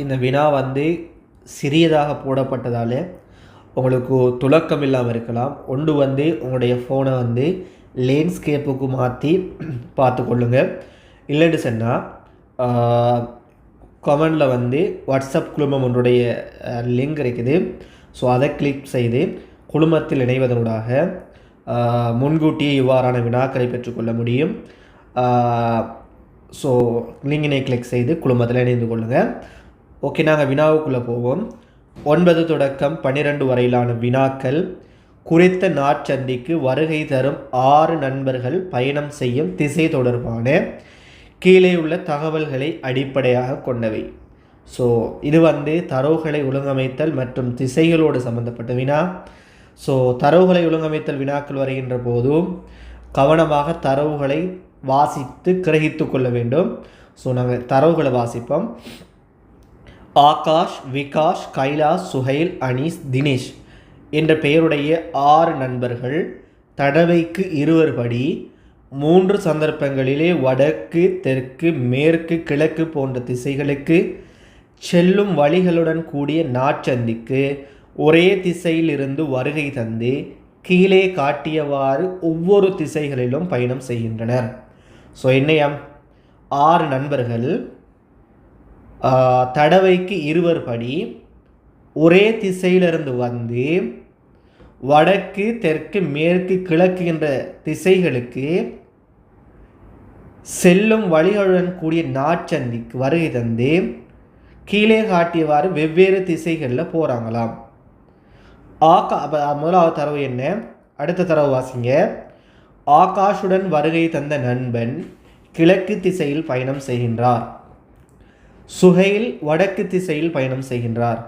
இந்த வினா சிறியதாக போடப்பட்டதால் உங்களுக்கு துலக்கம் இல்லாமல் இருக்கலாம். ஒன்று உங்களுடைய ஃபோனை லேண்ட்ஸ்கேப்புக்கு மாற்றி பார்த்து கொள்ளுங்கள். இல்லைன்னு சொன்னால் கமெண்டில் வாட்ஸ்அப் குழுமம் ஒன்றுடைய லிங்க் இருக்குது. ஸோ அதை கிளிக் செய்து குழுமத்தில் இணைவதனூடாக முன்கூட்டியே இவ்வாறான வினாக்களை பெற்றுக்கொள்ள முடியும். ஸோ லிங்கினை கிளிக் செய்து குழுமத்தில் இணைந்து கொள்ளுங்கள். ஓகே, நாங்கள் வினாவுக்குள்ளே போவோம். 9 தொடக்கம் 12 வரையிலான வினாக்கள். குறித்த நாட்சந்திக்கு வருகை தரும் 6 நண்பர்கள் பயணம் செய்யும் திசை தொடர்பான கீழே உள்ள தகவல்களை அடிப்படையாக கொண்டவை. ஸோ இது தரவுகளை ஒழுங்கமைத்தல் மற்றும் திசைகளோடு சம்பந்தப்பட்ட வினா. ஸோ தரவுகளை ஒழுங்கமைத்தல் வினாக்கள் வருகின்ற போதும் கவனமாக தரவுகளை வாசித்து கிரகித்து கொள்ள வேண்டும். ஸோ நாங்கள் தரவுகளை வாசிப்போம். ஆகாஷ், விகாஷ், கைலாஷ், சுஹைல், அனீஸ், தினேஷ் என்ற பெயருடைய 6 நண்பர்கள் தடவைக்கு 2 படி 3 சந்தர்ப்பங்களிலே வடக்கு, தெற்கு, மேற்கு, கிழக்கு போன்ற திசைகளுக்கு செல்லும் வழிகளுடன் கூடிய நாட்சந்திக்கு ஒரே திசையிலிருந்து வருகை தந்து கீழே காட்டியவாறு ஒவ்வொரு திசைகளிலும் பயணம் செய்கின்றனர். ஸோ என்னையாம் 6 நண்பர்கள் தடவைக்கு 2 படி ஒரே திசையிலிருந்து வந்து வடக்கு, தெற்கு, மேற்கு, கிழக்கு என்ற திசைகளுக்கு செல்லும் வழிகளுடன் கூடிய நாட்சந்திக்கு வருகை தந்து கீழே காட்டியவாறு வெவ்வேறு திசைகளில் போகிறாங்களாம். முதலாவது தரவு என்ன? அடுத்த தரவு வாசிங்க. ஆகாஷுடன் வருகை தந்த நண்பன் கிழக்கு திசையில் பயணம் செய்கின்றார். சுஹைல் வடக்கு திசையில் பயணம் செய்கின்றார்.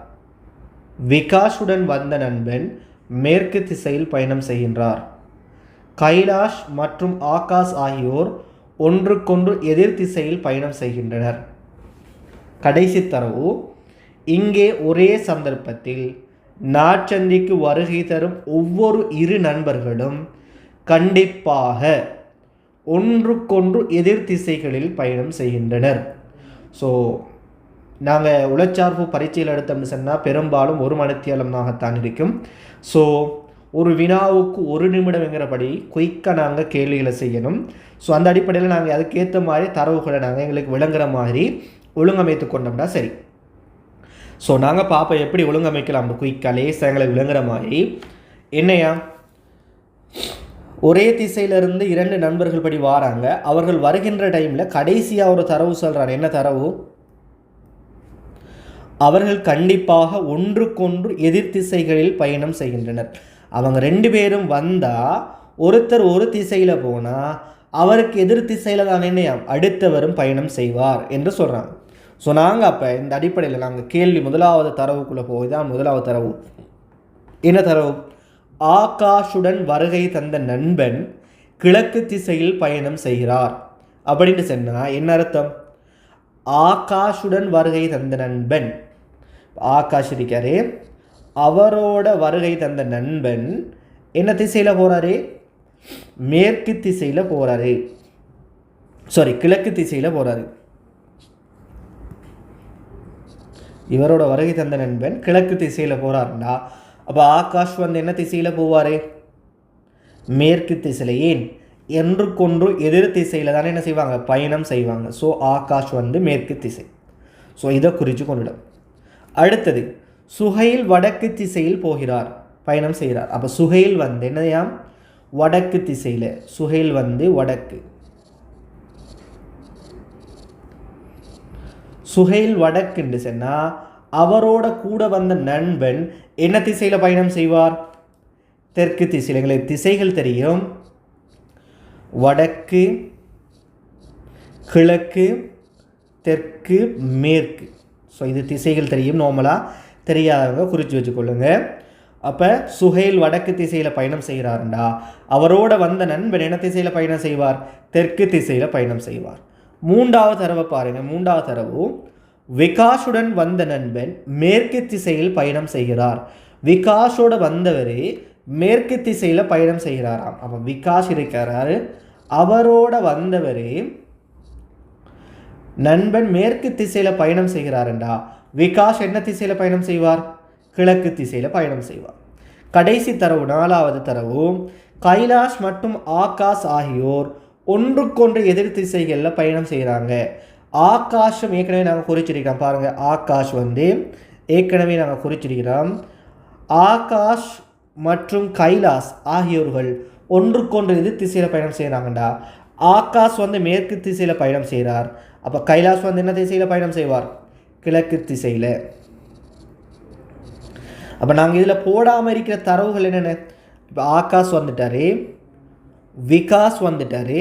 விகாஷுடன் வந்த நண்பன் மேற்கு திசையில் பயணம் செய்கின்றார். கைலாஷ் மற்றும் ஆகாஷ் ஆகியோர் ஒன்றுக்கொன்று எதிர் திசையில் பயணம் செய்கின்றனர். கடைசி தரவு, இங்கே ஒரே சந்தர்ப்பத்தில் நாட்சந்திக்கு வருகை தரும் ஒவ்வொரு 2 நண்பர்களும் கண்டிப்பாக ஒன்றுக்கொன்று எதிர் திசைகளில் பயணம் செய்கின்றனர். ஸோ நாங்கள் உளச்சார்பு பரீட்சையில் எடுத்தோம்னு சொன்னால் பெரும்பாலும் 1 மணித்தியாலமாகத்தான் இருக்கும். ஸோ ஒரு வினாவுக்கு 1 நிமிடம்ங்கிறபடி குயிக்காக நாங்கள் கேள்விகளை செய்யணும். ஸோ அந்த அடிப்படையில் நாங்கள் அதுக்கேற்ற மாதிரி தரவுகளை நாங்கள் எங்களுக்கு விளங்குற மாதிரி ஒழுங்கமைத்து கொண்டோம்னா சரி. ஸோ நாங்கள் பார்ப்போம் எப்படி ஒழுங்கமைக்கலாம். குயிக்காக லேசாக எங்களுக்கு விளங்குற மாதிரி. என்னையா, ஒரே திசையிலிருந்து 2 நண்பர்கள் படி வாராங்க. அவர்கள் வருகின்ற டைமில் கடைசியாக ஒரு தரவு சொல்கிறார். என்ன தரவு? அவர்கள் கண்டிப்பாக ஒன்றுக்கொன்று எதிர் திசைகளில் பயணம் செய்கின்றனர். அவங்க 2 பேரும் வந்தால் ஒருத்தர் ஒரு திசையில் போனால் அவருக்கு எதிர் திசையில் தான் என்னையாம் அடுத்தவரும் பயணம் செய்வார் என்று சொல்கிறாங்க. ஸோ நாங்கள் அப்போ இந்த அடிப்படையில் நாங்கள் கேள்வி முதலாவது தரவுக்குள்ளே போய்தான். முதலாவது தரவு என்ன தரவு? ஆகாஷுடன் வருகை தந்த நண்பன் கிழக்கு திசையில் பயணம் செய்கிறார் அப்படின்னு சொன்னால் என்ன அர்த்தம்? ஆகாஷுடன் வருகை தந்த நண்பன், ஆகாஷ் இருக்காரு, அவரோட வருகை தந்த நண்பன் என்ன திசையில் போகிறாரு? மேற்கு திசையில் போகிறாரு. கிழக்கு திசையில் போகிறாரு. இவரோட வருகை தந்த நண்பன் கிழக்கு திசையில் போகிறாருண்டா அப்போ ஆகாஷ் என்ன திசையில் போவார்? மேற்கு திசையில். ஏன்? என்று கொன்று எதிர் திசையில் தானே என்ன செய்வாங்க? பயணம் செய்வாங்க. ஸோ ஆகாஷ் மேற்கு திசை. ஸோ இதை குறித்து கொண்டுடும். அடுத்தது, சுஹைல் வடக்கு திசையில் போகிறார், பயணம் செய்கிறார். அப்போ சுஹைல் என்னையாம்? வடக்கு திசையில். சுஹைல் வடக்கு. சுஹைல் வடக்குன்னு சொன்னால் அவரோட கூட வந்த நண்பன் என்ன திசையில் பயணம் செய்வார்? தெற்கு திசையில். எங்களுக்கு திசைகள் தெரியும். வடக்கு, கிழக்கு, தெற்கு, மேற்கு. ஸோ இது திசைகள் தெரியும். நார்மலாக தெரியாதவங்க குறித்து வச்சுக்கொள்ளுங்க. அப்போ சுஹைல் வடக்கு திசையில் பயணம் செய்கிறாருண்டா அவரோட வந்த நண்பன் என்ன திசையில் பயணம் செய்வார்? தெற்கு திசையில் பயணம் செய்வார். 3வது தரவை பாருங்கள். 3வது தரவு, விகாஷுடன் வந்த நண்பன் மேற்கு திசையில் பயணம் செய்கிறார். விகாஷோட வந்தவர் மேற்கு திசையில் பயணம் செய்கிறாராம். அப்போ விகாஷ் இருக்கிறாரு, அவரோட வந்தவர் நண்பன் மேற்கு திசையில் பயணம் செய்கிறாருண்டா விகாஷ் என்ன திசையில் பயணம் செய்வார்? கிழக்கு திசையில் பயணம் செய்வார். கடைசி தரவு 4வது தரவு, கைலாஷ் மற்றும் ஆகாஷ் ஆகியோர் ஒன்றுக்கொன்று எதிர் திசைகளில் பயணம் செய்கிறாங்க. ஆகாஷம் ஏற்கனவே நாங்கள் குறிச்சிருக்கிறோம் பாருங்கள். ஆகாஷ் ஏற்கனவே நாங்கள் குறிச்சிருக்கிறோம். ஆகாஷ் மற்றும் கைலாஷ் ஆகியோர்கள் ஒன்றுக்கொன்று எதிர் திசையில் பயணம் செய்கிறாங்கண்டா ஆகாஷ் மேற்கு திசையில் பயணம் செய்கிறார். அப்போ கைலாஷ் என்ன திசையில் பயணம் செய்வார்? கிழக்கு திசையில். அப்போ நாங்கள் இதில் போடாமல் இருக்கிற தரவுகள் என்னென்ன? இப்போ ஆகாஷ் வந்துட்டார், விகாஸ் வந்துட்டார்,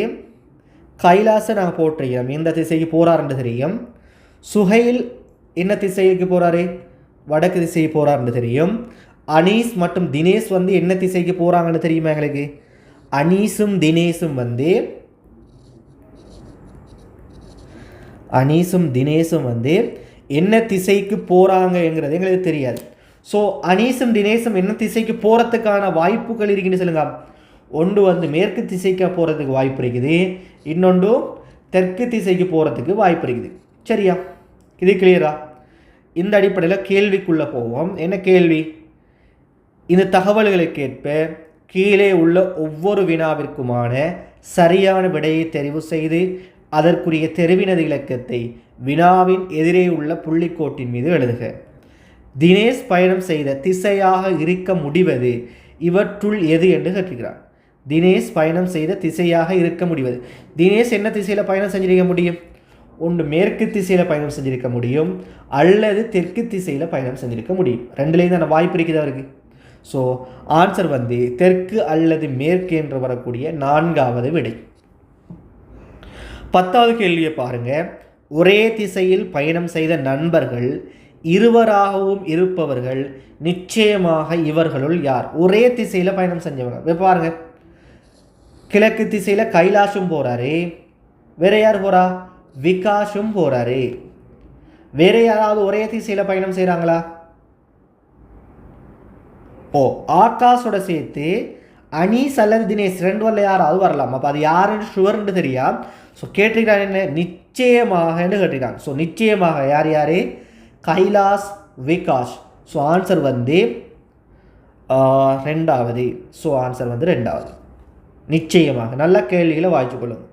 கைலாஷை நாங்கள் போட்டிருக்கிறோம் எந்த திசைக்கு போகிறாருன்னு தெரியும். சுஹைல் என்ன திசைக்கு போகிறாரு? வடக்கு திசைக்கு போகிறாருன்னு தெரியும். அனீஸ் மற்றும் தினேஷ் என்ன திசைக்கு போகிறாங்கன்னு தெரியுமா எங்களுக்கு? அனீஸும் தினேஷும் என்ன திசைக்கு போகிறாங்கங்கிறது எங்களுக்கு தெரியாது. ஸோ அனீஸும் தினேஷும் என்ன திசைக்கு போகிறதுக்கான வாய்ப்புகள் இருக்குன்னு சொல்லுங்க. ஒன்று மேற்கு திசைக்கு போகிறதுக்கு வாய்ப்பு இருக்குது, இன்னொன்று தெற்கு திசைக்கு போகிறதுக்கு வாய்ப்பு இருக்குது. சரியா? இது கிளியரா? இந்த அடிப்படையில் கேள்விக்குள்ளே போவோம். என்ன கேள்வி? இந்த தகவல்களுக்கேற்ப கீழே உள்ள ஒவ்வொரு வினாவிற்குமான சரியான விடையை தெரிவு செய்து அதற்குரிய தெரிவினது இலக்கத்தை வினாவின் எதிரே உள்ள புள்ளிக்கோட்டின் மீது எழுதுக. தினேஷ் பயணம் செய்த திசையாக இருக்க முடிவது இவற்றுள் எது என்று கேட்கிறார். தினேஷ் பயணம் செய்த திசையாக இருக்க முடிவது. தினேஷ் என்ன திசையில் பயணம் செஞ்சிருக்க முடியும்? ஒன்று மேற்கு திசையில் பயணம் செஞ்சிருக்க முடியும், அல்லது தெற்கு திசையில் பயணம் செஞ்சிருக்க முடியும். ரெண்டுலேயும் தான் வாய்ப்பு இருக்குது அவருக்கு. ஸோ ஆன்சர் தெற்கு அல்லது மேற்கு என்று வரக்கூடிய 4வது விடை. 10வது கேள்வியை பாருங்கள். ஒரே திசையில் பயணம் செய்த நண்பர்கள் இருவராகவும் இருப்பவர்கள் நிச்சயமாக இவர்களுள் யார்? ஒரே திசையில் பயணம் செஞ்சவங்க பாருங்க. கிழக்கு திசையில் கைலாஷும் போகிறாரு, வேற யார் போகிறா? விகாஷும் போகிறாரு. வேற யாராவது ஒரே திசையில் பயணம் செய்கிறாங்களா? ஆகாஷோட சேர்த்து அனீஸ் அல்லது தினேஷ் 2 வரல யாராவது வரலாம். அப்போ அது யாருன்னு ஷுவர்ன்னு தெரியா. ஸோ கேட்டிருக்கான் என்ன? நிச்சயமாகன்னு கேட்டிருக்கான். ஸோ நிச்சயமாக யார் யார்? கைலாஷ், விகாஷ். ஸோ ஆன்சர் 2வது. ஸோ ஆன்சர் 2வது. நிச்சயமாக. நல்ல கேள்விகளை வாய்ச்சி கொள்ளுங்க.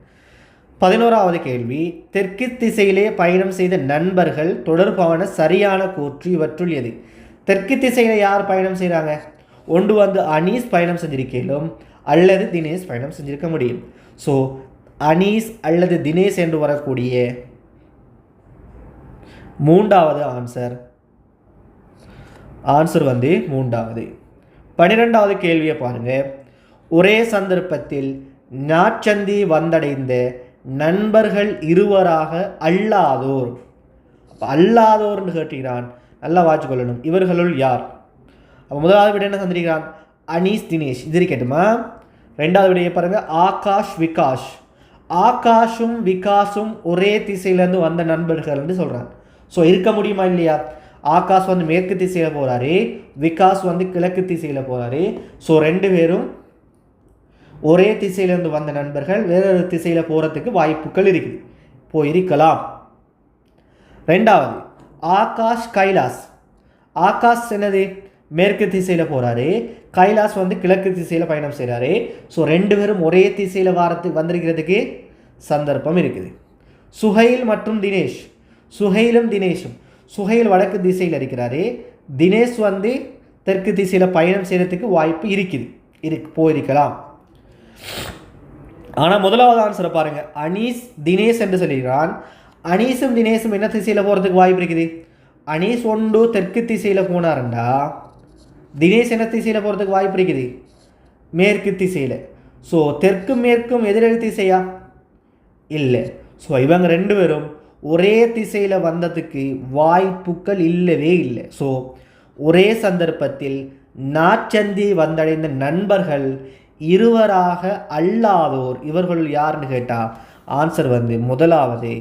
11வது கேள்வி. தெற்கு திசையிலே பயணம் செய்த நண்பர்கள் தொடர்பான சரியான கூற்று இவற்றுள் எது? தெற்கு திசையில் யார் பயணம் செய்கிறாங்க? ஒன்று அனீஸ் பயணம் செஞ்சிருக்கலும் அல்லது தினேஷ் பயணம் செஞ்சிருக்க முடியும். ஸோ அனீஸ் அல்லது தினேஷ் என்று வரக்கூடிய 3வது ஆன்சர் 3வது. 12வது கேள்வியை பாருங்கள். ஒரே சந்தர்ப்பத்தில் நாச்சந்தி வந்தடைந்த நண்பர்கள் இருவராக அல்லாதோர். அல்லாதோர்னு கேட்டுக்கிறான். நல்லா வாட்சிக்கொள்ளணும். இவர்களுள் யார்? அப்போ முதலாவது விட என்ன சந்திரிக்கிறான்? அனீஸ், தினேஷ். இது கேட்டுமா? 2வது விடையை பாருங்கள். ஆகாஷ், விகாஷ். ஆகாஷும் விகாஷும் ஒரே திசையிலேருந்து வந்த நண்பர்கள்னு சொல்கிறான். ஸோ இருக்க முடியுமா இல்லையா? ஆகாஷ் மேற்கு திசையில் போகிறாரு, விகாஷ் கிழக்கு திசையில் போகிறாரு. ஸோ 2 பேரும் ஒரே திசையிலேருந்து வந்த நண்பர்கள் வேறொரு திசையில் போகிறதுக்கு வாய்ப்புகள் இருக்குது, போயிருக்கலாம். 2வது ஆகாஷ், கைலாஷ். ஆகாஷ் என்னது? மேற்கு திசையில் போகிறாரு, கைலாஷ் கிழக்கு திசையில் பயணம் செய்கிறாரு. ஸோ 2 பேரும் ஒரே திசையில் வந்திருக்கிறதுக்கு சந்தர்ப்பம் இருக்குது. சுஹைல் மற்றும் தினேஷ். சுஹைலும் தினேஷும். சுஹைல் வடக்கு திசையில் இருக்கிறாரு, தினேஷ் தெற்கு திசையில் பயணம் செய்கிறதுக்கு வாய்ப்பு இருக்குது, போயிருக்கலாம். ஆனால் முதலாவது ஆன்சரை பாருங்கள். அனீஸ், தினேஷ் என்று சொல்லிடுறான். அனீஸும் தினேஷும் என்ன திசையில் போகிறதுக்கு வாய்ப்பு இருக்குது? அனீஸ் தெற்கு திசையில் போனாருண்டா தினேஷ் என்ன திசையில் போகிறதுக்கு வாய்ப்பு இருக்குது? மேற்கு திசையில். ஸோ தெற்கும் மேற்கும் எதிரெதிர் திசையா? இல்லை. ஸோ இவங்க 2 பேரும் ஒரே திசையில் வந்ததுக்கு வாய்ப்புகள் இல்லவே இல்லை. ஸோ ஒரே சந்தர்ப்பத்தில் நாச்சந்தி வந்தடைந்த நண்பர்கள் இருவராக அல்லாதோர் இவர்கள் யாருன்னு கேட்டால் ஆன்சர் முதலாவது